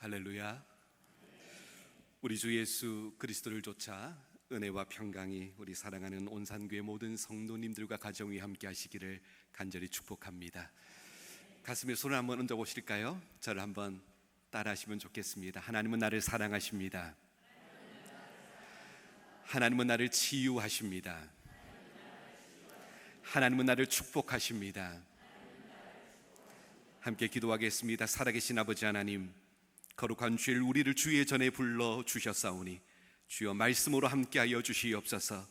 할렐루야. 우리 주 예수 그리스도를 쫓아 은혜와 평강이 우리 사랑하는 온산교회 모든 성도님들과 가정이 함께 하시기를 간절히 축복합니다. 가슴에 손을 한번 얹어 보실까요? 저를 한번 따라 하시면 좋겠습니다. 하나님은 나를 사랑하십니다. 하나님은 나를 치유하십니다. 하나님은 나를 축복하십니다. 함께 기도하겠습니다. 살아계신 아버지 하나님, 거룩한 주일 우리를 주의 전에 불러 주셨사오니 주여 말씀으로 함께하여 주시옵소서.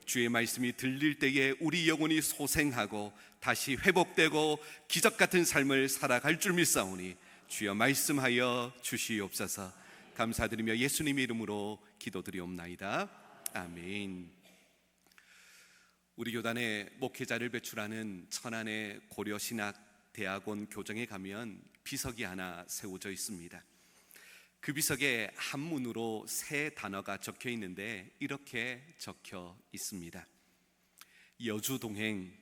주의 말씀이 들릴 때에 우리 영혼이 소생하고 다시 회복되고 기적 같은 삶을 살아갈 줄 믿사오니 주여 말씀하여 주시옵소서. 감사드리며 예수님의 이름으로 기도드리옵나이다. 아멘. 우리 교단에 목회자를 배출하는 천안의 고려신학대학원 교정에 가면 비석이 하나 세워져 있습니다. 그 비석에 한문으로 세 단어가 적혀 있는데 이렇게 적혀 있습니다. 여주동행,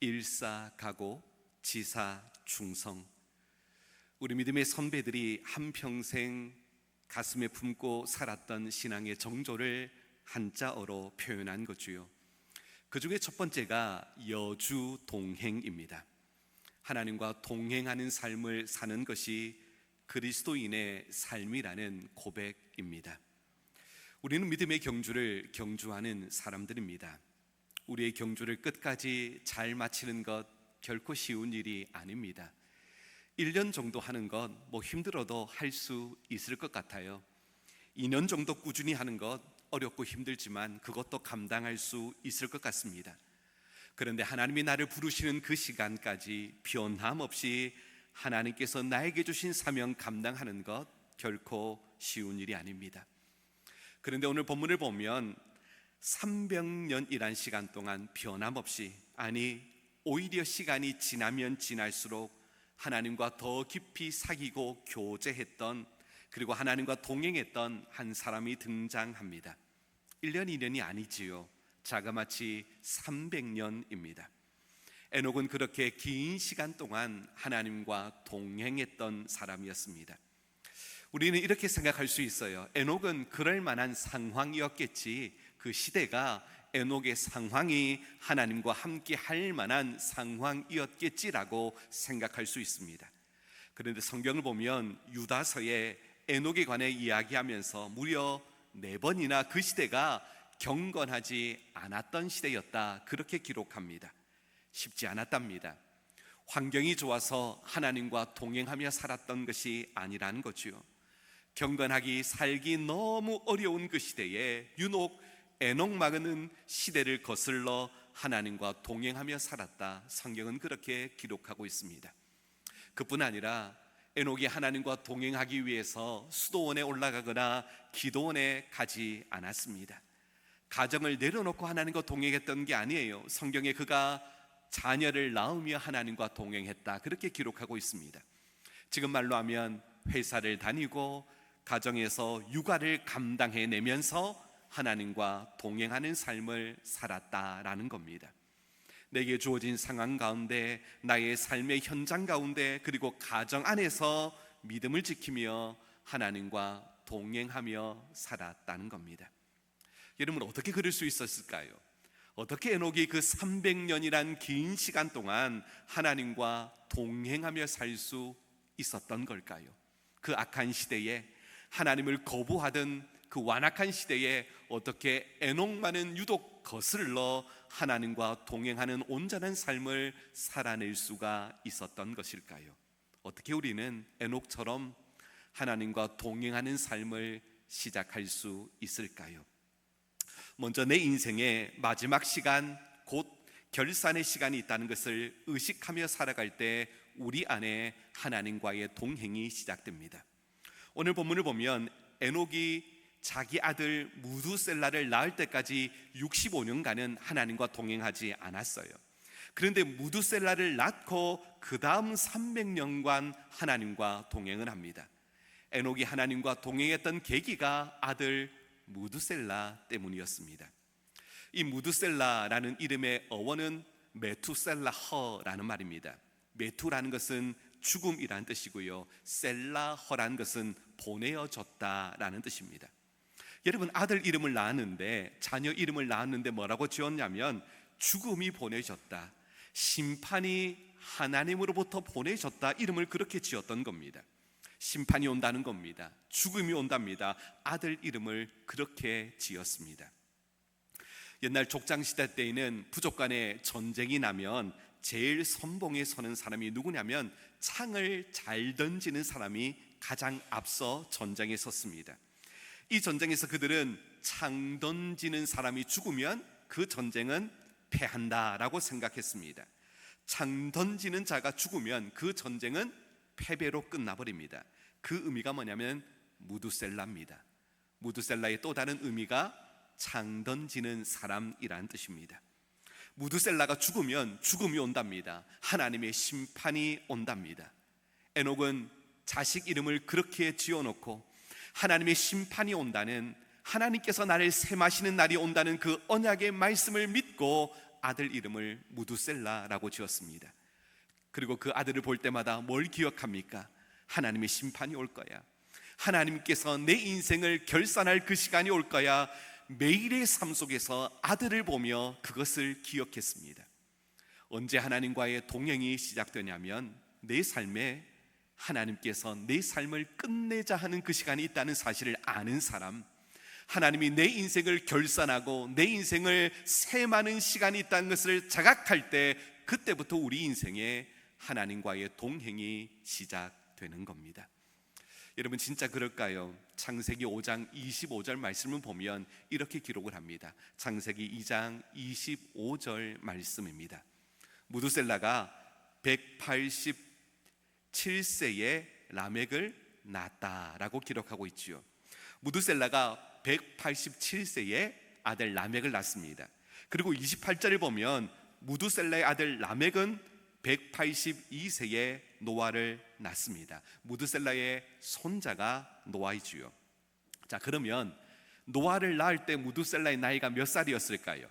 일사가고, 지사충성. 우리 믿음의 선배들이 한평생 가슴에 품고 살았던 신앙의 정조를 한자어로 표현한 거지요. 그 중에 첫 번째가 여주동행입니다. 하나님과 동행하는 삶을 사는 것이 그리스도인의 삶이라는 고백입니다. 우리는 믿음의 경주를 경주하는 사람들입니다. 우리의 경주를 끝까지 잘 마치는 것 결코 쉬운 일이 아닙니다. 1년 정도 하는 것 힘들어도 할 수 있을 것 같아요. 2년 정도 꾸준히 하는 것 어렵고 힘들지만 그것도 감당할 수 있을 것 같습니다. 그런데 하나님이 나를 부르시는 그 시간까지 변함없이 하나님께서 나에게 주신 사명 감당하는 것 결코 쉬운 일이 아닙니다. 그런데 오늘 본문을 보면 300년이란 시간 동안 변함없이, 아니 오히려 시간이 지나면 지날수록 하나님과 더 깊이 사귀고 교제했던, 그리고 하나님과 동행했던 한 사람이 등장합니다. 1년 2년이 아니지요. 자그마치 300년입니다. 에녹은 그렇게 긴 시간 동안 하나님과 동행했던 사람이었습니다. 우리는 이렇게 생각할 수 있어요. 에녹은 그럴 만한 상황이었겠지. 그 시대가 에녹의 상황이 하나님과 함께 할 만한 상황이었겠지라고 생각할 수 있습니다. 그런데 성경을 보면 유다서에 에녹에 관해 이야기하면서 무려 4번이나 그 시대가 경건하지 않았던 시대였다, 그렇게 기록합니다. 쉽지 않았답니다. 환경이 좋아서 하나님과 동행하며 살았던 것이 아니라는 거죠. 경건하기 살기 너무 어려운 그 시대에 유독 에녹만은 시대를 거슬러 하나님과 동행하며 살았다, 성경은 그렇게 기록하고 있습니다. 그뿐 아니라 에녹이 하나님과 동행하기 위해서 수도원에 올라가거나 기도원에 가지 않았습니다. 가정을 내려놓고 하나님과 동행했던 게 아니에요. 성경에 그가 자녀를 낳으며 하나님과 동행했다, 그렇게 기록하고 있습니다. 지금 말로 하면 회사를 다니고 가정에서 육아를 감당해내면서 하나님과 동행하는 삶을 살았다라는 겁니다. 내게 주어진 상황 가운데, 나의 삶의 현장 가운데, 그리고 가정 안에서 믿음을 지키며 하나님과 동행하며 살았다는 겁니다. 여러분, 어떻게 그럴 수 있었을까요? 어떻게 에녹이 그 300년이란 긴 시간 동안 하나님과 동행하며 살 수 있었던 걸까요? 그 악한 시대에, 하나님을 거부하던 그 완악한 시대에 어떻게 에녹만은 유독 거슬러 하나님과 동행하는 온전한 삶을 살아낼 수가 있었던 것일까요? 어떻게 우리는 에녹처럼 하나님과 동행하는 삶을 시작할 수 있을까요? 먼저 내 인생의 마지막 시간, 곧 결산의 시간이 있다는 것을 의식하며 살아갈 때 우리 안에 하나님과의 동행이 시작됩니다. 오늘 본문을 보면 에녹이 자기 아들 무두셀라를 낳을 때까지 65년간은 하나님과 동행하지 않았어요. 그런데 무두셀라를 낳고 그 다음 300년간 하나님과 동행을 합니다. 에녹이 하나님과 동행했던 계기가 아들 무두셀라 때문이었습니다. 이 무두셀라라는 이름의 어원은 메투셀라허라는 말입니다. 메투라는 것은 죽음이란 뜻이고요, 셀라허란 것은 보내어졌다라는 뜻입니다. 여러분, 아들 이름을 낳았는데, 자녀 이름을 낳았는데 뭐라고 지었냐면 죽음이 보내졌다, 심판이 하나님으로부터 보내졌다, 이름을 그렇게 지었던 겁니다. 심판이 온다는 겁니다. 죽음이 온답니다. 아들 이름을 그렇게 지었습니다. 옛날 족장시대 때에는 부족 간에 전쟁이 나면 제일 선봉에 서는 사람이 누구냐면 창을 잘 던지는 사람이 가장 앞서 전장에 섰습니다. 이 전쟁에서 그들은 창 던지는 사람이 죽으면 그 전쟁은 패한다라고 생각했습니다. 창 던지는 자가 죽으면 그 전쟁은 패배로 끝나버립니다. 그 의미가 뭐냐면 무두셀라입니다. 무두셀라의 또 다른 의미가 창 던지는 사람이란 뜻입니다. 무두셀라가 죽으면 죽음이 온답니다. 하나님의 심판이 온답니다. 에녹은 자식 이름을 그렇게 지어놓고 하나님의 심판이 온다는, 하나님께서 나를 세마시는 날이 온다는 그 언약의 말씀을 믿고 아들 이름을 무두셀라라고 지었습니다. 그리고 그 아들을 볼 때마다 뭘 기억합니까? 하나님의 심판이 올 거야, 하나님께서 내 인생을 결산할 그 시간이 올 거야. 매일의 삶 속에서 아들을 보며 그것을 기억했습니다. 언제 하나님과의 동행이 시작되냐면 내 삶에 하나님께서 내 삶을 끝내자 하는 그 시간이 있다는 사실을 아는 사람, 하나님이 내 인생을 결산하고 내 인생을 세마는 시간이 있다는 것을 자각할 때, 그때부터 우리 인생에 하나님과의 동행이 시작되는 겁니다. 여러분, 진짜 그럴까요? 창세기 5장 25절 말씀을 보면 이렇게 기록을 합니다. 창세기 2장 25절 말씀입니다. 무두셀라가 187세에 라멕을 낳았다라고 기록하고 있지요. 무두셀라가 187세에 아들 라멕을 낳습니다. 그리고 28절을 보면 무두셀라의 아들 라멕은 182세에 노아를 낳습니다. 무두셀라의 손자가 노아이지요. 자, 그러면 노아를 낳을 때 무두셀라의 나이가 몇 살이었을까요?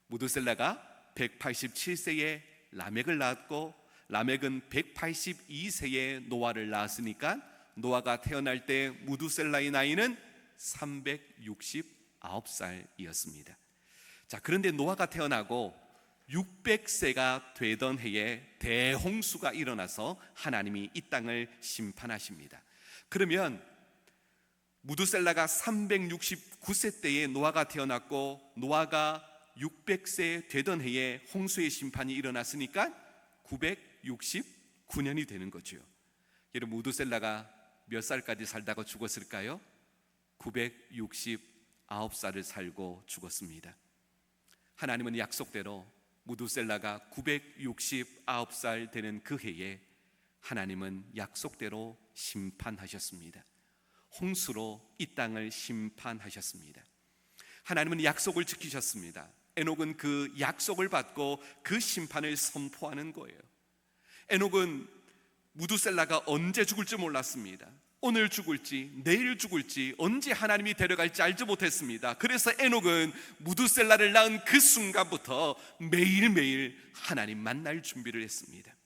무두셀라가 187세에 라멕을 낳았고, 라멕은 182세에 노아를 낳았으니까 노아가 태어날 때 무두셀라의 나이는 369살이었습니다. 자, 그런데 노아가 태어나고 600세가 되던 해에 대홍수가 일어나서 하나님이 이 땅을 심판하십니다. 그러면 무두셀라가 369세 때에 노아가 태어났고, 노아가 600세 되던 해에 홍수의 심판이 일어났으니까 969년이 되는 거죠. 여러분, 무두셀라가 몇 살까지 살다가 죽었을까요? 969살을 살고 죽었습니다. 하나님은 약속대로 무두셀라가 969살 되는 그 해에 하나님은 약속대로 심판하셨습니다. 홍수로 이 땅을 심판하셨습니다. 하나님은 약속을 지키셨습니다. 에녹은 그 약속을 받고 그 심판을 선포하는 거예요. 에녹은 무두셀라가 언제 죽을지 몰랐습니다. 오늘 죽을지 내일 죽을지 언제 하나님이 데려갈지 알지 못했습니다. 그래서 에녹은 무두셀라를 낳은 그 순간부터 매일매일 하나님 만날 준비를 했습니다.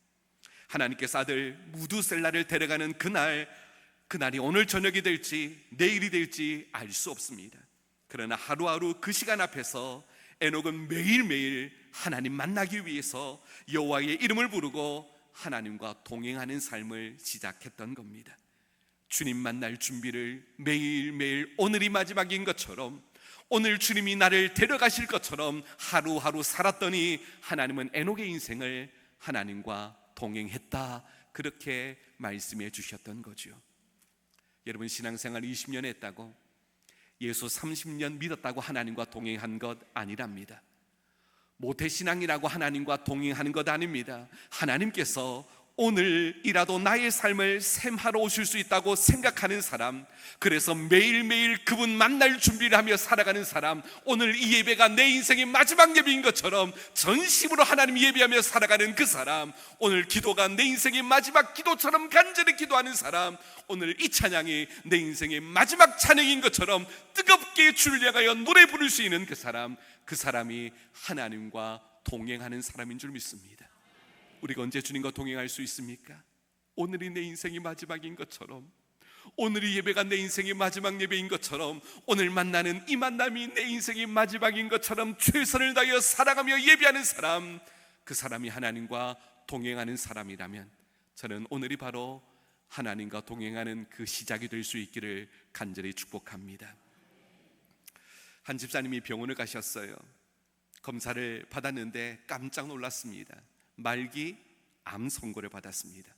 하나님께서 아들 무두셀라를 데려가는 그날이 오늘 저녁이 될지 내일이 될지 알 수 없습니다. 그러나 하루하루 그 시간 앞에서 에녹은 매일매일 하나님 만나기 위해서 여호와의 이름을 부르고 하나님과 동행하는 삶을 시작했던 겁니다. 주님 만날 준비를 매일매일 오늘이 마지막인 것처럼, 오늘 주님이 나를 데려가실 것처럼 하루하루 살았더니 하나님은 에녹의 인생을 하나님과 동행했다, 그렇게 말씀해 주셨던 거죠. 여러분, 신앙생활 20년 했다고, 예수 30년 믿었다고 하나님과 동행한 것 아니랍니다. 모태신앙이라고 하나님과 동행하는 것 아닙니다. 하나님께서 오늘이라도 나의 삶을 샘하러 오실 수 있다고 생각하는 사람, 그래서 매일매일 그분 만날 준비를 하며 살아가는 사람, 오늘 이 예배가 내 인생의 마지막 예배인 것처럼 전심으로 하나님 예배하며 살아가는 그 사람, 오늘 기도가 내 인생의 마지막 기도처럼 간절히 기도하는 사람, 오늘 이 찬양이 내 인생의 마지막 찬양인 것처럼 뜨겁게 주를 향하여 노래 부를 수 있는 그 사람이 하나님과 동행하는 사람인 줄 믿습니다. 우리가 언제 주님과 동행할 수 있습니까? 오늘이 내 인생의 마지막인 것처럼, 오늘이 예배가 내 인생의 마지막 예배인 것처럼, 오늘 만나는 이 만남이 내 인생의 마지막인 것처럼 최선을 다하여 살아가며 예배하는 사람, 그 사람이 하나님과 동행하는 사람이라면 저는 오늘이 바로 하나님과 동행하는 그 시작이 될 수 있기를 간절히 축복합니다. 한 집사님이 병원을 가셨어요. 검사를 받았는데 깜짝 놀랐습니다. 말기 암 선고를 받았습니다.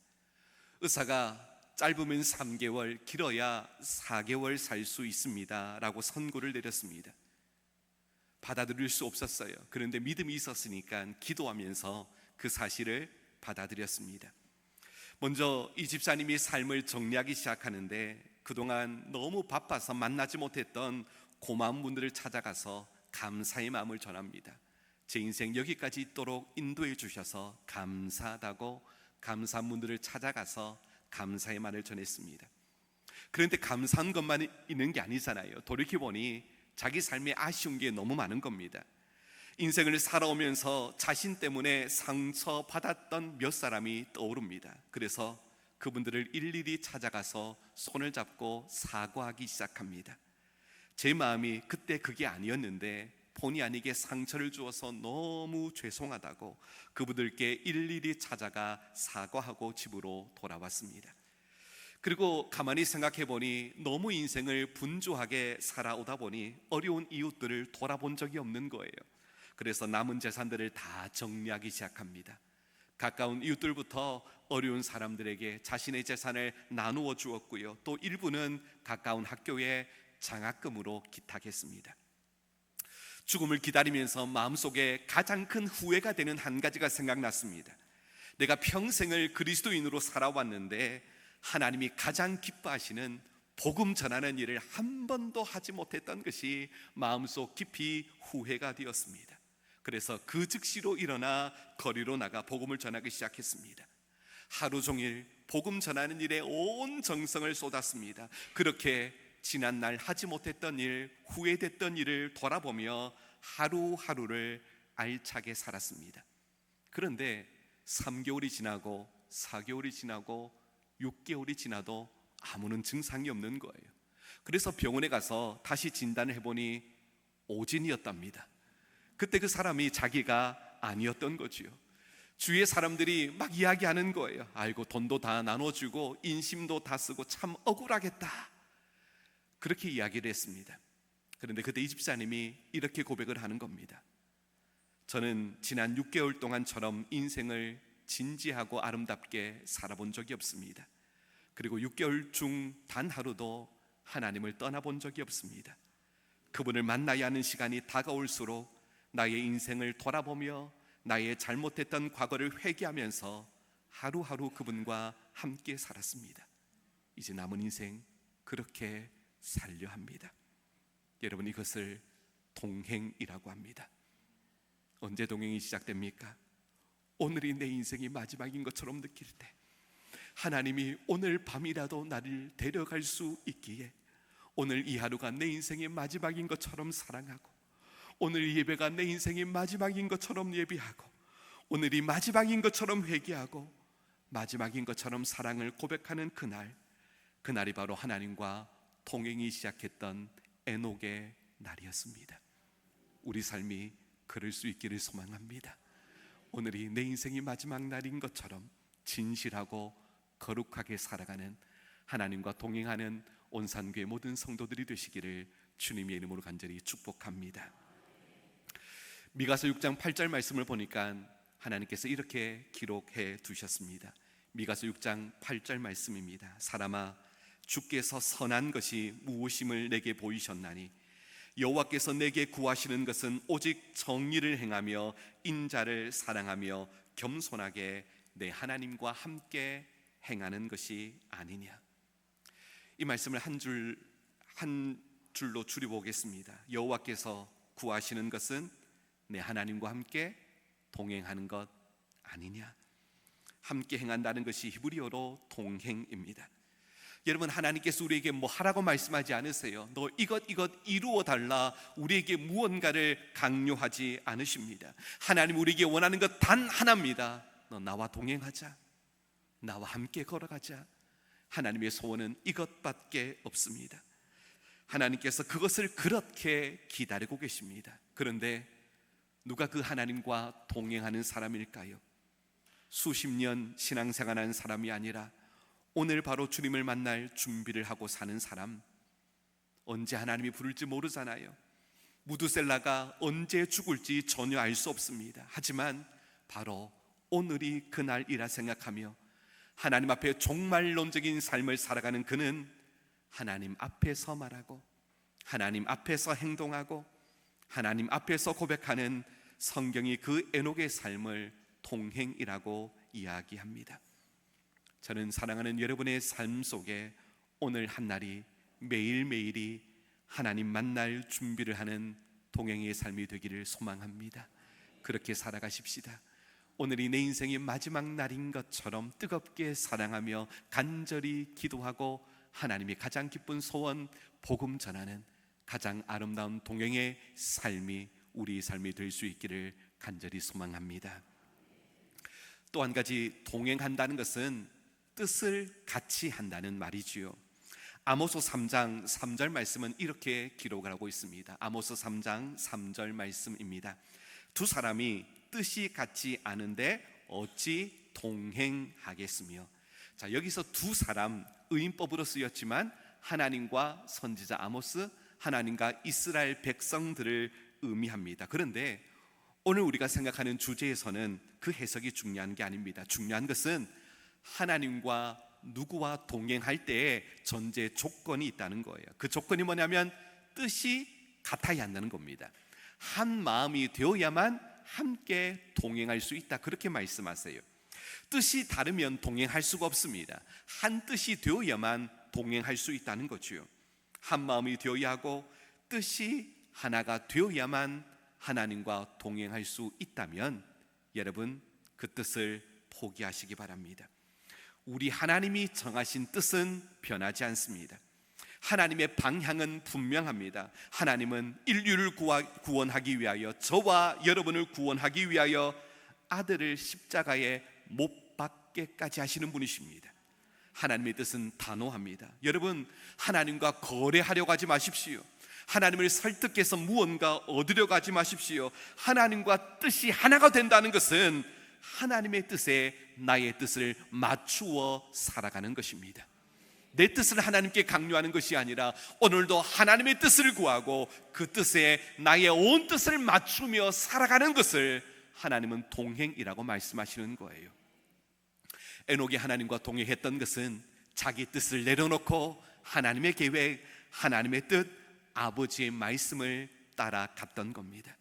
의사가 짧으면 3개월, 길어야 4개월 살 수 있습니다 라고 선고를 내렸습니다. 받아들일 수 없었어요. 그런데 믿음이 있었으니까 기도하면서 그 사실을 받아들였습니다. 먼저 이 집사님이 삶을 정리하기 시작하는데 그동안 너무 바빠서 만나지 못했던 고마운 분들을 찾아가서 감사의 마음을 전합니다. 제 인생 여기까지 있도록 인도해 주셔서 감사하다고 감사한 분들을 찾아가서 감사의 말을 전했습니다. 그런데 감사한 것만 있는 게 아니잖아요. 돌이켜보니 자기 삶에 아쉬운 게 너무 많은 겁니다. 인생을 살아오면서 자신 때문에 상처받았던 몇 사람이 떠오릅니다. 그래서 그분들을 일일이 찾아가서 손을 잡고 사과하기 시작합니다. 제 마음이 그때 그게 아니었는데 본의 아니게 상처를 주어서 너무 죄송하다고 그분들께 일일이 찾아가 사과하고 집으로 돌아왔습니다. 그리고 가만히 생각해 보니 너무 인생을 분주하게 살아오다 보니 어려운 이웃들을 돌아본 적이 없는 거예요. 그래서 남은 재산들을 다 정리하기 시작합니다. 가까운 이웃들부터 어려운 사람들에게 자신의 재산을 나누어 주었고요, 또 일부는 가까운 학교에 장학금으로 기탁했습니다. 죽음을 기다리면서 마음속에 가장 큰 후회가 되는 한 가지가 생각났습니다. 내가 평생을 그리스도인으로 살아왔는데 하나님이 가장 기뻐하시는 복음 전하는 일을 한 번도 하지 못했던 것이 마음속 깊이 후회가 되었습니다. 그래서 그 즉시로 일어나 거리로 나가 복음을 전하기 시작했습니다. 하루 종일 복음 전하는 일에 온 정성을 쏟았습니다. 그렇게 지난날 하지 못했던 일, 후회됐던 일을 돌아보며 하루하루를 알차게 살았습니다. 그런데 3개월이 지나고 4개월이 지나고 6개월이 지나도 아무런 증상이 없는 거예요. 그래서 병원에 가서 다시 진단을 해보니 오진이었답니다. 그때 그 사람이 자기가 아니었던 거지요. 주위의 사람들이 막 이야기하는 거예요. 아이고, 돈도 다 나눠주고 인심도 다 쓰고 참 억울하겠다, 그렇게 이야기를 했습니다. 그런데 그때 이 집사님이 이렇게 고백을 하는 겁니다. 저는 지난 6개월 동안처럼 인생을 진지하고 아름답게 살아본 적이 없습니다. 그리고 6개월 중 단 하루도 하나님을 떠나본 적이 없습니다. 그분을 만나야 하는 시간이 다가올수록 나의 인생을 돌아보며 나의 잘못했던 과거를 회개하면서 하루하루 그분과 함께 살았습니다. 이제 남은 인생 그렇게 살려 합니다. 여러분, 이것을 동행이라고 합니다. 언제 동행이 시작됩니까? 오늘이 내 인생이 마지막인 것처럼 느낄 때, 하나님이 오늘 밤이라도 나를 데려갈 수 있기에 오늘 이 하루가 내 인생의 마지막인 것처럼 사랑하고, 오늘 이 예배가 내 인생의 마지막인 것처럼 예배하고, 오늘이 마지막인 것처럼 회개하고, 마지막인 것처럼 사랑을 고백하는 그날이 바로 하나님과 동행이 시작했던 에녹의 날이었습니다. 우리 삶이 그럴 수 있기를 소망합니다. 오늘이 내 인생이 마지막 날인 것처럼 진실하고 거룩하게 살아가는, 하나님과 동행하는 온산교회 모든 성도들이 되시기를 주님의 이름으로 간절히 축복합니다. 미가서 6장 8절 말씀을 보니까 하나님께서 이렇게 기록해 두셨습니다. 미가서 6장 8절 말씀입니다. 사람아, 주께서 선한 것이 무엇임을 내게 보이셨나니 여호와께서 내게 구하시는 것은 오직 정의를 행하며 인자를 사랑하며 겸손하게 내 하나님과 함께 행하는 것이 아니냐. 이 말씀을 한 줄로 줄여보겠습니다. 여호와께서 구하시는 것은 내 하나님과 함께 동행하는 것 아니냐. 함께 행한다는 것이 히브리어로 동행입니다. 여러분, 하나님께서 우리에게 뭐 하라고 말씀하지 않으세요. 너 이것 이루어 달라, 우리에게 무언가를 강요하지 않으십니다. 하나님 우리에게 원하는 것 단 하나입니다. 너 나와 동행하자. 나와 함께 걸어가자. 하나님의 소원은 이것밖에 없습니다. 하나님께서 그것을 그렇게 기다리고 계십니다. 그런데 누가 그 하나님과 동행하는 사람일까요? 수십 년 신앙생활하는 사람이 아니라 오늘 바로 주님을 만날 준비를 하고 사는 사람, 언제 하나님이 부를지 모르잖아요. 무두셀라가 언제 죽을지 전혀 알 수 없습니다. 하지만 바로 오늘이 그날이라 생각하며 하나님 앞에 종말론적인 삶을 살아가는 그는 하나님 앞에서 말하고 하나님 앞에서 행동하고 하나님 앞에서 고백하는 성경이 그 에녹의 삶을 동행이라고 이야기합니다. 저는 사랑하는 여러분의 삶 속에 오늘 한날이 매일매일이 하나님 만날 준비를 하는 동행의 삶이 되기를 소망합니다. 그렇게 살아가십시다. 오늘이 내 인생의 마지막 날인 것처럼 뜨겁게 사랑하며 간절히 기도하고 하나님의 가장 기쁜 소원, 복음 전하는 가장 아름다운 동행의 삶이 우리 삶이 될 수 있기를 간절히 소망합니다. 또 한 가지, 동행한다는 것은 뜻을 같이 한다는 말이지요. 아모스 3장 3절 말씀은 이렇게 기록을 하고 있습니다. 아모스 3장 3절 말씀입니다. 두 사람이 뜻이 같지 않은데 어찌 동행하겠으며. 자, 여기서 두 사람, 의인법으로 쓰였지만 하나님과 선지자 아모스, 하나님과 이스라엘 백성들을 의미합니다. 그런데 오늘 우리가 생각하는 주제에서는 그 해석이 중요한 게 아닙니다. 중요한 것은 하나님과 누구와 동행할 때에 전제 조건이 있다는 거예요. 그 조건이 뭐냐면 뜻이 같아야 한다는 겁니다. 한 마음이 되어야만 함께 동행할 수 있다, 그렇게 말씀하세요. 뜻이 다르면 동행할 수가 없습니다. 한 뜻이 되어야만 동행할 수 있다는 거죠. 한 마음이 되어야 하고 뜻이 하나가 되어야만 하나님과 동행할 수 있다면 여러분, 그 뜻을 포기하시기 바랍니다. 우리 하나님이 정하신 뜻은 변하지 않습니다. 하나님의 방향은 분명합니다. 하나님은 인류를 구원하기 위하여, 저와 여러분을 구원하기 위하여 아들을 십자가에 못 박게까지 하시는 분이십니다. 하나님의 뜻은 단호합니다. 여러분, 하나님과 거래하려고 하지 마십시오. 하나님을 설득해서 무언가 얻으려고 하지 마십시오. 하나님과 뜻이 하나가 된다는 것은 하나님의 뜻에 나의 뜻을 맞추어 살아가는 것입니다. 내 뜻을 하나님께 강요하는 것이 아니라 오늘도 하나님의 뜻을 구하고 그 뜻에 나의 온 뜻을 맞추며 살아가는 것을 하나님은 동행이라고 말씀하시는 거예요. 에녹이 하나님과 동행했던 것은 자기 뜻을 내려놓고 하나님의 계획, 하나님의 뜻, 아버지의 말씀을 따라갔던 겁니다.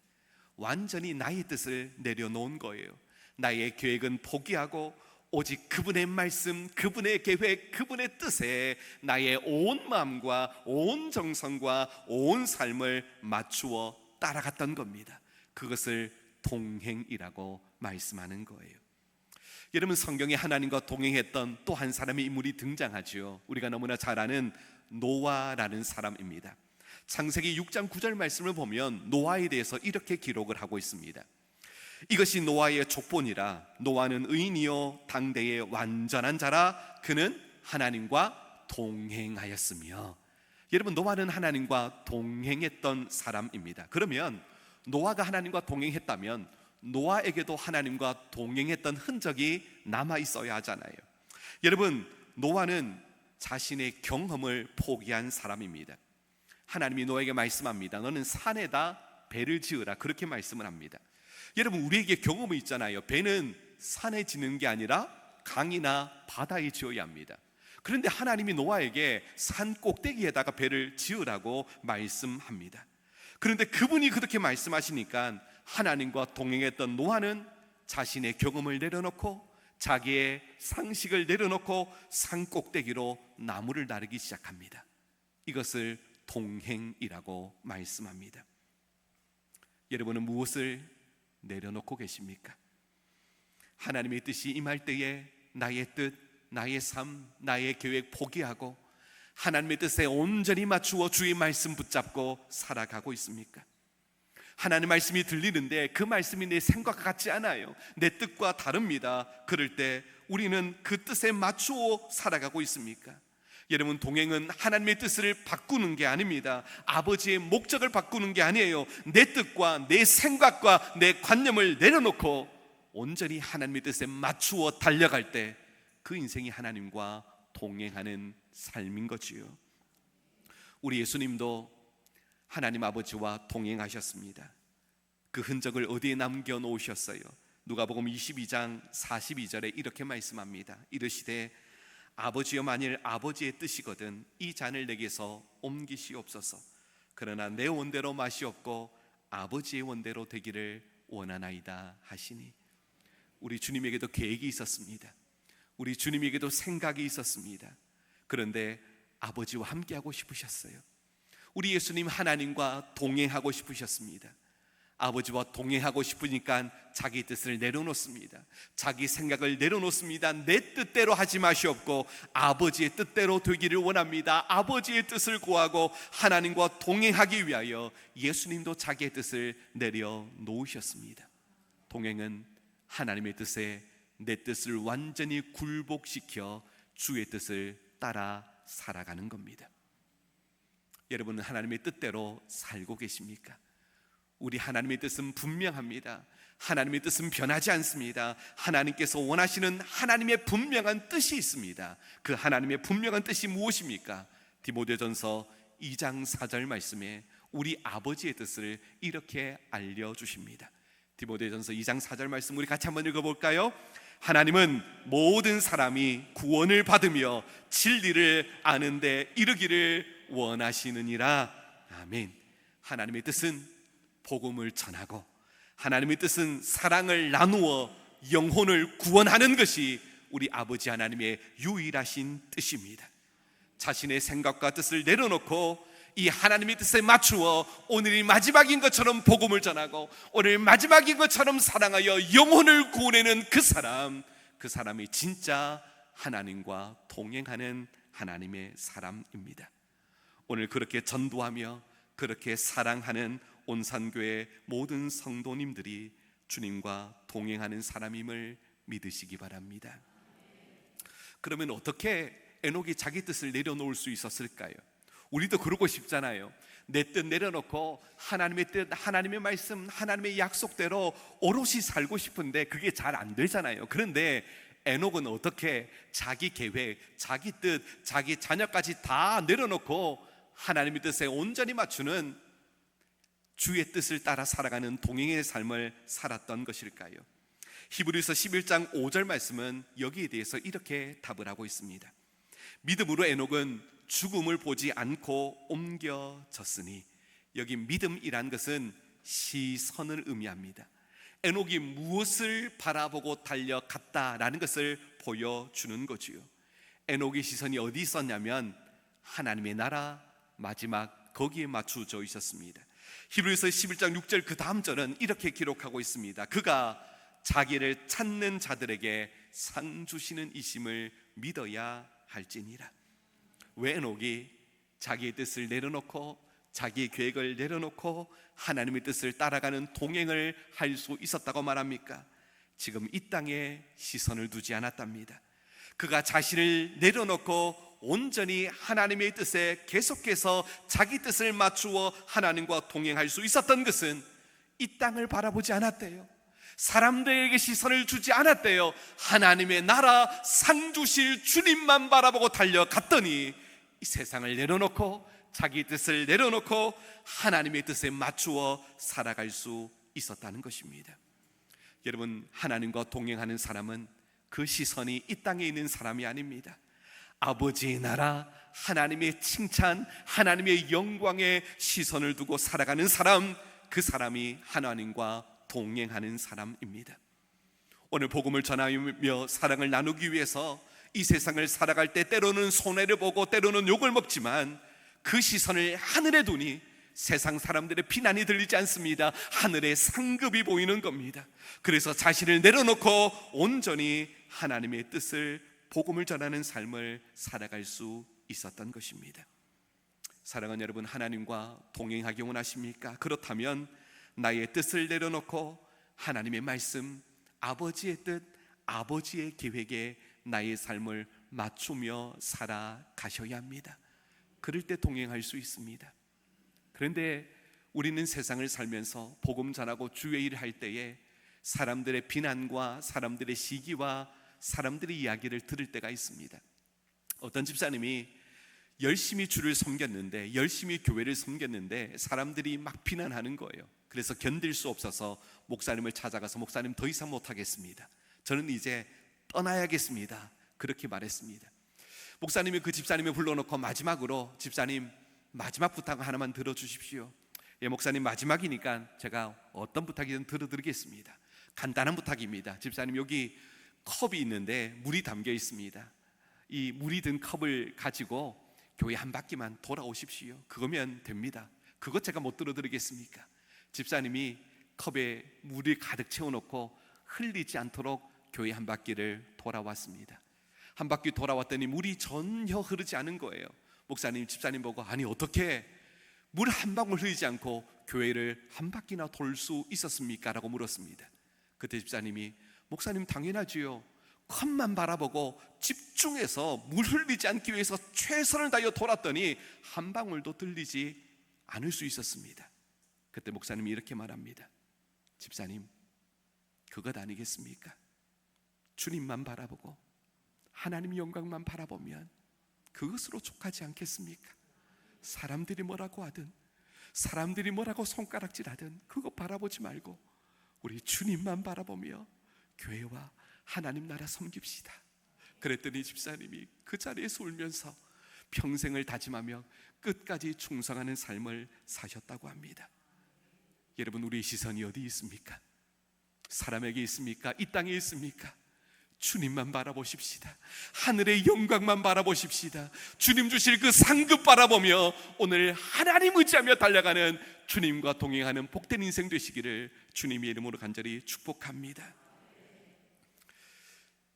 완전히 나의 뜻을 내려놓은 거예요. 나의 계획은 포기하고 오직 그분의 말씀, 그분의 계획, 그분의 뜻에 나의 온 마음과 온 정성과 온 삶을 맞추어 따라갔던 겁니다. 그것을 동행이라고 말씀하는 거예요. 여러분, 성경에 하나님과 동행했던 또 한 사람의 인물이 등장하죠. 우리가 너무나 잘 아는 노아라는 사람입니다. 창세기 6장 9절 말씀을 보면 노아에 대해서 이렇게 기록을 하고 있습니다. 이것이 노아의 족본이라. 노아는 의인이요 당대의 완전한 자라. 그는 하나님과 동행하였으며. 여러분, 노아는 하나님과 동행했던 사람입니다. 그러면 노아가 하나님과 동행했다면 노아에게도 하나님과 동행했던 흔적이 남아 있어야 하잖아요. 여러분, 노아는 자신의 경험을 포기한 사람입니다. 하나님이 노아에게 말씀합니다. 너는 산에다 배를 지으라, 그렇게 말씀을 합니다. 여러분, 우리에게 경험이 있잖아요. 배는 산에 지는 게 아니라 강이나 바다에 지어야 합니다. 그런데 하나님이 노아에게 산 꼭대기에다가 배를 지으라고 말씀합니다. 그런데 그분이 그렇게 말씀하시니까 하나님과 동행했던 노아는 자신의 경험을 내려놓고 자기의 상식을 내려놓고 산 꼭대기로 나무를 나르기 시작합니다. 이것을 동행이라고 말씀합니다. 여러분은 무엇을 내려놓고 계십니까? 하나님의 뜻이 임할 때에 나의 뜻, 나의 삶, 나의 계획 포기하고 하나님의 뜻에 온전히 맞추어 주의 말씀 붙잡고 살아가고 있습니까? 하나님 말씀이 들리는데 그 말씀이 내 생각과 같지 않아요. 내 뜻과 다릅니다. 그럴 때 우리는 그 뜻에 맞추어 살아가고 있습니까? 여러분, 동행은 하나님의 뜻을 바꾸는 게 아닙니다. 아버지의 목적을 바꾸는 게 아니에요. 내 뜻과 내 생각과 내 관념을 내려놓고 온전히 하나님의 뜻에 맞추어 달려갈 때 그 인생이 하나님과 동행하는 삶인 거지요. 우리 예수님도 하나님 아버지와 동행하셨습니다. 그 흔적을 어디에 남겨놓으셨어요? 누가복음 22장 42절에 이렇게 말씀합니다. 이르시되 아버지여, 만일 아버지의 뜻이거든 이 잔을 내게서 옮기시옵소서. 그러나 내 원대로 마시옵고 아버지의 원대로 되기를 원하나이다 하시니, 우리 주님에게도 계획이 있었습니다. 우리 주님에게도 생각이 있었습니다. 그런데 아버지와 함께하고 싶으셨어요. 우리 예수님 하나님과 동행하고 싶으셨습니다. 아버지와 동행하고 싶으니까 자기 뜻을 내려놓습니다. 자기 생각을 내려놓습니다. 내 뜻대로 하지 마시옵고 아버지의 뜻대로 되기를 원합니다. 아버지의 뜻을 구하고 하나님과 동행하기 위하여 예수님도 자기의 뜻을 내려놓으셨습니다. 동행은 하나님의 뜻에 내 뜻을 완전히 굴복시켜 주의 뜻을 따라 살아가는 겁니다. 여러분은 하나님의 뜻대로 살고 계십니까? 우리 하나님의 뜻은 분명합니다. 하나님의 뜻은 변하지 않습니다. 하나님께서 원하시는 하나님의 분명한 뜻이 있습니다. 그 하나님의 분명한 뜻이 무엇입니까? 디모데전서 2장 4절 말씀에 우리 아버지의 뜻을 이렇게 알려주십니다. 디모데전서 2장 4절 말씀 우리 같이 한번 읽어볼까요? 하나님은 모든 사람이 구원을 받으며 진리를 아는 데 이르기를 원하시느니라. 아멘. 하나님의 뜻은 복음을 전하고, 하나님의 뜻은 사랑을 나누어 영혼을 구원하는 것이 우리 아버지 하나님의 유일하신 뜻입니다. 자신의 생각과 뜻을 내려놓고 이 하나님의 뜻에 맞추어 오늘이 마지막인 것처럼 복음을 전하고 오늘 마지막인 것처럼 사랑하여 영혼을 구원하는 그 사람이 진짜 하나님과 동행하는 하나님의 사람입니다. 오늘 그렇게 전도하며 그렇게 사랑하는 온산교회 모든 성도님들이 주님과 동행하는 사람임을 믿으시기 바랍니다. 그러면 어떻게 에녹이 자기 뜻을 내려놓을 수 있었을까요? 우리도 그러고 싶잖아요. 내 뜻 내려놓고 하나님의 뜻, 하나님의 말씀, 하나님의 약속대로 오롯이 살고 싶은데 그게 잘 안 되잖아요. 그런데 에녹은 어떻게 자기 계획, 자기 뜻, 자기 자녀까지 다 내려놓고 하나님의 뜻에 온전히 맞추는 주의 뜻을 따라 살아가는 동행의 삶을 살았던 것일까요? 히브리서 11장 5절 말씀은 여기에 대해서 이렇게 답을 하고 있습니다. 믿음으로 에녹은 죽음을 보지 않고 옮겨졌으니, 여기 믿음이란 것은 시선을 의미합니다. 에녹이 무엇을 바라보고 달려갔다라는 것을 보여주는 거지요. 에녹의 시선이 어디 있었냐면 하나님의 나라, 마지막 거기에 맞춰져 있었습니다. 히브리서 11장 6절 그 다음 절은 이렇게 기록하고 있습니다. 그가 자기를 찾는 자들에게 상 주시는 이심을 믿어야 할지니라. 왜 에녹이 자기의 뜻을 내려놓고 자기의 계획을 내려놓고 하나님의 뜻을 따라가는 동행을 할 수 있었다고 말합니까? 지금 이 땅에 시선을 두지 않았답니다. 그가 자신을 내려놓고 온전히 하나님의 뜻에 계속해서 자기 뜻을 맞추어 하나님과 동행할 수 있었던 것은 이 땅을 바라보지 않았대요. 사람들에게 시선을 주지 않았대요. 하나님의 나라 상 주실 주님만 바라보고 달려갔더니 이 세상을 내려놓고 자기 뜻을 내려놓고 하나님의 뜻에 맞추어 살아갈 수 있었다는 것입니다. 여러분, 하나님과 동행하는 사람은 그 시선이 이 땅에 있는 사람이 아닙니다. 아버지의 나라, 하나님의 칭찬, 하나님의 영광에 시선을 두고 살아가는 사람, 그 사람이 하나님과 동행하는 사람입니다. 오늘 복음을 전하며 사랑을 나누기 위해서 이 세상을 살아갈 때 때로는 손해를 보고 때로는 욕을 먹지만 그 시선을 하늘에 두니 세상 사람들의 비난이 들리지 않습니다. 하늘의 상급이 보이는 겁니다. 그래서 자신을 내려놓고 온전히 하나님의 뜻을, 복음을 전하는 삶을 살아갈 수 있었던 것입니다. 사랑하는 여러분, 하나님과 동행하기 원하십니까? 그렇다면 나의 뜻을 내려놓고 하나님의 말씀, 아버지의 뜻, 아버지의 계획에 나의 삶을 맞추며 살아가셔야 합니다. 그럴 때 동행할 수 있습니다. 그런데 우리는 세상을 살면서 복음 전하고 주의 일을 할 때에 사람들의 비난과 사람들의 시기와 사람들의 이야기를 들을 때가 있습니다. 어떤 집사님이 열심히 주를 섬겼는데, 열심히 교회를 섬겼는데 사람들이 막 비난하는 거예요. 그래서 견딜 수 없어서 목사님을 찾아가서 목사님 더 이상 못하겠습니다, 저는 이제 떠나야겠습니다, 그렇게 말했습니다. 목사님이 그 집사님을 불러놓고 마지막으로 집사님 마지막 부탁 하나만 들어주십시오. 예, 목사님 마지막이니까 제가 어떤 부탁이든 들어드리겠습니다. 간단한 부탁입니다. 집사님 여기 컵이 있는데 물이 담겨 있습니다. 이 물이 든 컵을 가지고 교회 한 바퀴만 돌아오십시오. 그거면 됩니다. 그것 제가 못 들어드리겠습니까? 집사님이 컵에 물을 가득 채워놓고 흘리지 않도록 교회 한 바퀴를 돌아왔습니다. 한 바퀴 돌아왔더니 물이 전혀 흐르지 않은 거예요. 목사님 집사님 보고 아니 어떻게 물 한 방울 흘리지 않고 교회를 한 바퀴나 돌 수 있었습니까? 라고 물었습니다. 그때 집사님이 목사님 당연하지요, 컵만 바라보고 집중해서 물 흘리지 않기 위해서 최선을 다하여 돌았더니 한 방울도 들리지 않을 수 있었습니다. 그때 목사님이 이렇게 말합니다. 집사님 그것 아니겠습니까? 주님만 바라보고 하나님 영광만 바라보면 그것으로 족하지 않겠습니까? 사람들이 뭐라고 하든 사람들이 뭐라고 손가락질하든 그거 바라보지 말고 우리 주님만 바라보며 교회와 하나님 나라 섬깁시다. 그랬더니 집사님이 그 자리에서 울면서 평생을 다짐하며 끝까지 충성하는 삶을 사셨다고 합니다. 여러분 우리의 시선이 어디 있습니까? 사람에게 있습니까? 이 땅에 있습니까? 주님만 바라보십시다. 하늘의 영광만 바라보십시다. 주님 주실 그 상급 바라보며 오늘 하나님 의지하며 달려가는 주님과 동행하는 복된 인생 되시기를 주님의 이름으로 간절히 축복합니다.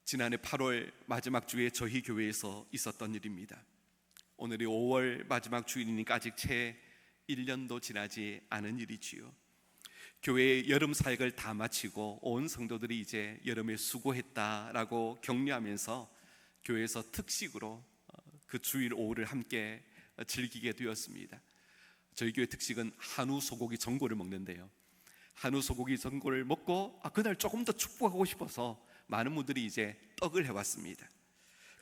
지난해 8월 마지막 주에 저희 교회에서 있었던 일입니다. 오늘이 5월 마지막 주일이니까 아직 채 1년도 지나지 않은 일이지요. 교회의 여름 사역을 다 마치고 온 성도들이 이제 여름에 수고했다라고 격려하면서 교회에서 특식으로 그 주일 오후를 함께 즐기게 되었습니다. 저희 교회 특식은 한우 소고기 전골을 먹는데요, 한우 소고기 전골을 먹고 그날 조금 더 축복하고 싶어서 많은 분들이 이제 떡을 해왔습니다.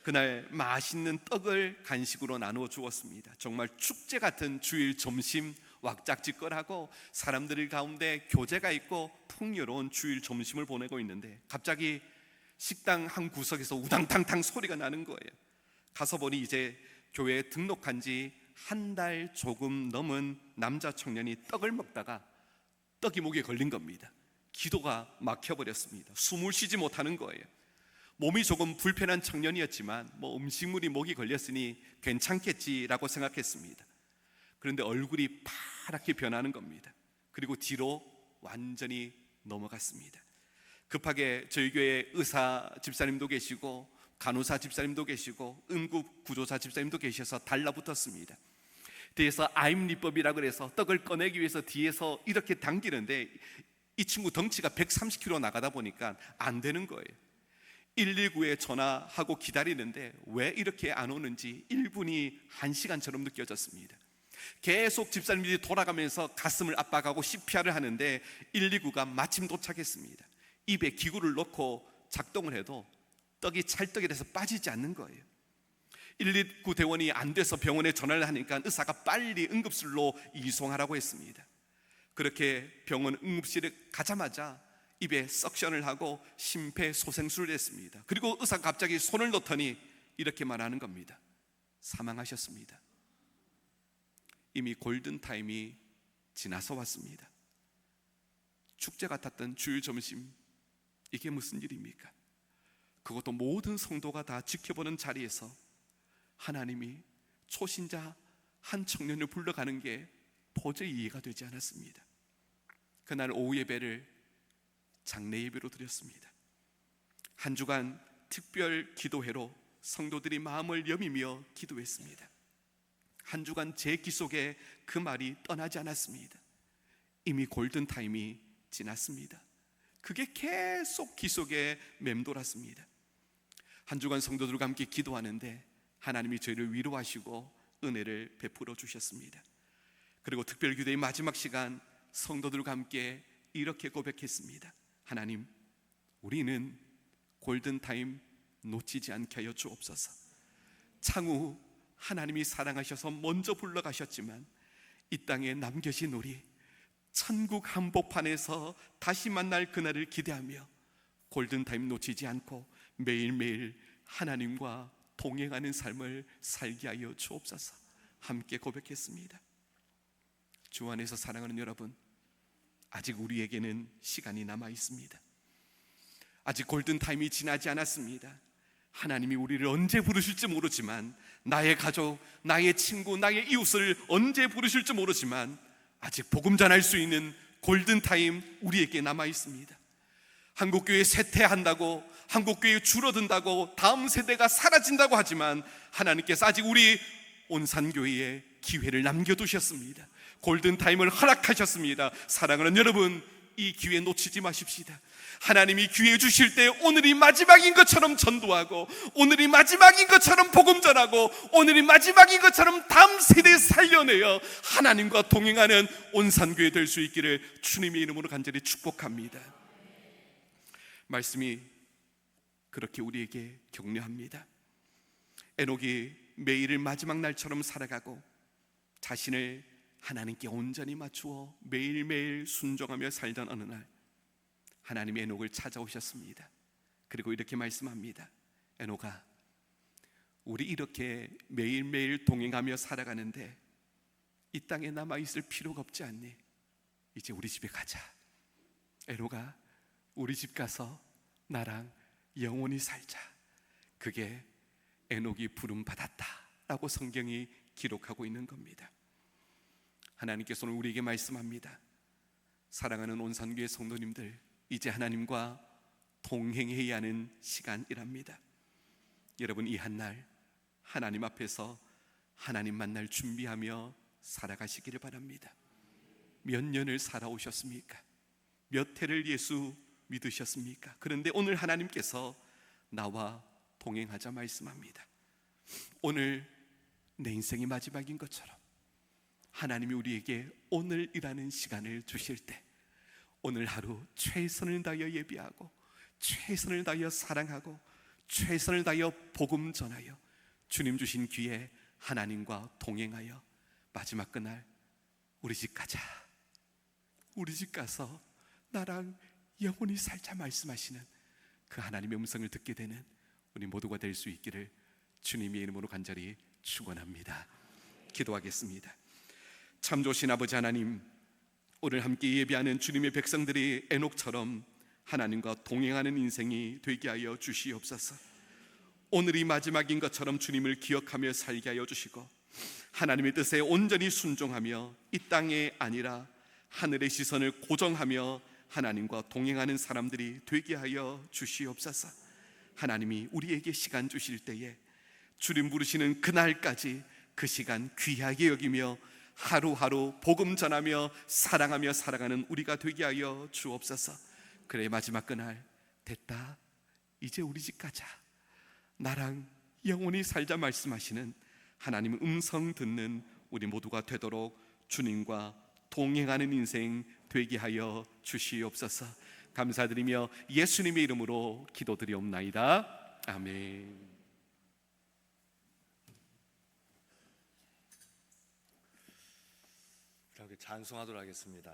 그날 맛있는 떡을 간식으로 나누어 주었습니다. 정말 축제 같은 주일 점심, 왁작지껄하고 사람들 가운데 교제가 있고 풍요로운 주일 점심을 보내고 있는데 갑자기 식당 한 구석에서 우당탕탕 소리가 나는 거예요. 가서 보니 이제 교회에 등록한 지 한 달 조금 넘은 남자 청년이 떡을 먹다가 떡이 목에 걸린 겁니다. 기도가 막혀버렸습니다. 숨을 쉬지 못하는 거예요. 몸이 조금 불편한 청년이었지만 음식물이 목이 걸렸으니 괜찮겠지라고 생각했습니다. 그런데 얼굴이 파랗게 변하는 겁니다. 그리고 뒤로 완전히 넘어갔습니다. 급하게 저희 교회 의사 집사님도 계시고 간호사 집사님도 계시고 응급구조사 집사님도 계셔서 달라붙었습니다. 뒤에서 아임리법이라고 해서 떡을 꺼내기 위해서 뒤에서 이렇게 당기는데 이 친구 덩치가 130kg 나가다 보니까 안 되는 거예요. 119에 전화하고 기다리는데 왜 이렇게 안 오는지 1분이 1시간처럼 느껴졌습니다. 계속 집사님들이 돌아가면서 가슴을 압박하고 CPR을 하는데 119가 마침 도착했습니다. 입에 기구를 넣고 작동을 해도 떡이 찰떡이 돼서 빠지지 않는 거예요. 119 대원이 안 돼서 병원에 전화를 하니까 의사가 빨리 응급실로 이송하라고 했습니다. 그렇게 병원 응급실에 가자마자 입에 석션을 하고 심폐소생술을 했습니다. 그리고 의사가 갑자기 손을 놓더니 이렇게 말하는 겁니다. 사망하셨습니다. 이미 골든타임이 지나서 왔습니다. 축제 같았던 주일 점심, 이게 무슨 일입니까? 그것도 모든 성도가 다 지켜보는 자리에서 하나님이 초신자 한 청년을 불러가는 게 도저히 이해가 되지 않았습니다. 그날 오후 예배를 장례 예배로 드렸습니다. 한 주간 특별 기도회로 성도들이 마음을 여미며 기도했습니다. 한 주간 제 귀 속에 그 말이 떠나지 않았습니다. 이미 골든타임이 지났습니다. 그게 계속 귀 속에 맴돌았습니다. 한 주간 성도들과 함께 기도하는데 하나님이 저희를 위로하시고 은혜를 베풀어 주셨습니다. 그리고 특별기도의 마지막 시간 성도들과 함께 이렇게 고백했습니다. 하나님, 우리는 골든타임 놓치지 않게 하여 주옵소서. 창후 하나님이 사랑하셔서 먼저 불러가셨지만 이 땅에 남겨진 우리 천국 한복판에서 다시 만날 그날을 기대하며 골든타임 놓치지 않고 매일매일 하나님과 동행하는 삶을 살게 하여 주옵소서. 함께 고백했습니다. 주 안에서 사랑하는 여러분, 아직 우리에게는 시간이 남아 있습니다. 아직 골든타임이 지나지 않았습니다. 하나님이 우리를 언제 부르실지 모르지만, 나의 가족, 나의 친구, 나의 이웃을 언제 부르실지 모르지만 아직 복음 전할 수 있는 골든타임 우리에게 남아 있습니다. 한국교회 쇠퇴한다고, 한국교회 줄어든다고, 다음 세대가 사라진다고 하지만 하나님께서 아직 우리 온산교회에 기회를 남겨두셨습니다. 골든타임을 허락하셨습니다. 사랑하는 여러분, 이 기회 놓치지 마십시다. 하나님이 기회 주실 때 오늘이 마지막인 것처럼 전도하고, 오늘이 마지막인 것처럼 복음 전하고, 오늘이 마지막인 것처럼 다음 세대에 살려내어 하나님과 동행하는 온산교회 될 수 있기를 주님의 이름으로 간절히 축복합니다. 말씀이 그렇게 우리에게 격려합니다. 에녹이 매일을 마지막 날처럼 살아가고 자신을 하나님께 온전히 맞추어 매일매일 순종하며 살던 어느 날 하나님이 에녹을 찾아오셨습니다. 그리고 이렇게 말씀합니다. 에녹아, 우리 이렇게 매일매일 동행하며 살아가는데 이 땅에 남아있을 필요가 없지 않니? 이제 우리 집에 가자. 에녹아, 우리 집 가서 나랑 영원히 살자. 그게 에녹이 부름받았다 라고 성경이 기록하고 있는 겁니다. 하나님께서는 우리에게 말씀합니다. 사랑하는 온산교회 성도님들, 이제 하나님과 동행해야 하는 시간이랍니다. 여러분, 이 한날 하나님 앞에서 하나님 만날 준비하며 살아가시기를 바랍니다. 몇 년을 살아오셨습니까? 몇 해를 예수 믿으셨습니까? 그런데 오늘 하나님께서 나와 동행하자 말씀합니다. 오늘 내 인생이 마지막인 것처럼 하나님이 우리에게 오늘이라는 시간을 주실 때 오늘 하루 최선을 다하여 예비하고, 최선을 다하여 사랑하고, 최선을 다하여 복음 전하여 주님 주신 기회에 하나님과 동행하여 마지막 그날 우리 집 가자, 우리 집 가서 나랑 영원히 살자 말씀하시는 그 하나님의 음성을 듣게 되는 우리 모두가 될 수 있기를 주님의 이름으로 간절히 축원합니다. 기도하겠습니다. 참 좋으신 아버지 하나님, 오늘 함께 예배하는 주님의 백성들이 에녹처럼 하나님과 동행하는 인생이 되게 하여 주시옵소서. 오늘이 마지막인 것처럼 주님을 기억하며 살게 하여 주시고, 하나님의 뜻에 온전히 순종하며 이 땅에 아니라 하늘의 시선을 고정하며 하나님과 동행하는 사람들이 되게 하여 주시옵소서. 하나님이 우리에게 시간 주실 때에 주님 부르시는 그날까지 그 시간 귀하게 여기며 하루하루 복음 전하며 사랑하며 살아가는 우리가 되게 하여 주옵소서. 그래, 마지막 그날 됐다, 이제 우리 집 가자, 나랑 영원히 살자 말씀하시는 하나님의 음성 듣는 우리 모두가 되도록 주님과 동행하는 인생 되게 하여 주시옵소서. 감사드리며 예수님의 이름으로 기도드리옵나이다. 아멘. 찬송하도록 하겠습니다.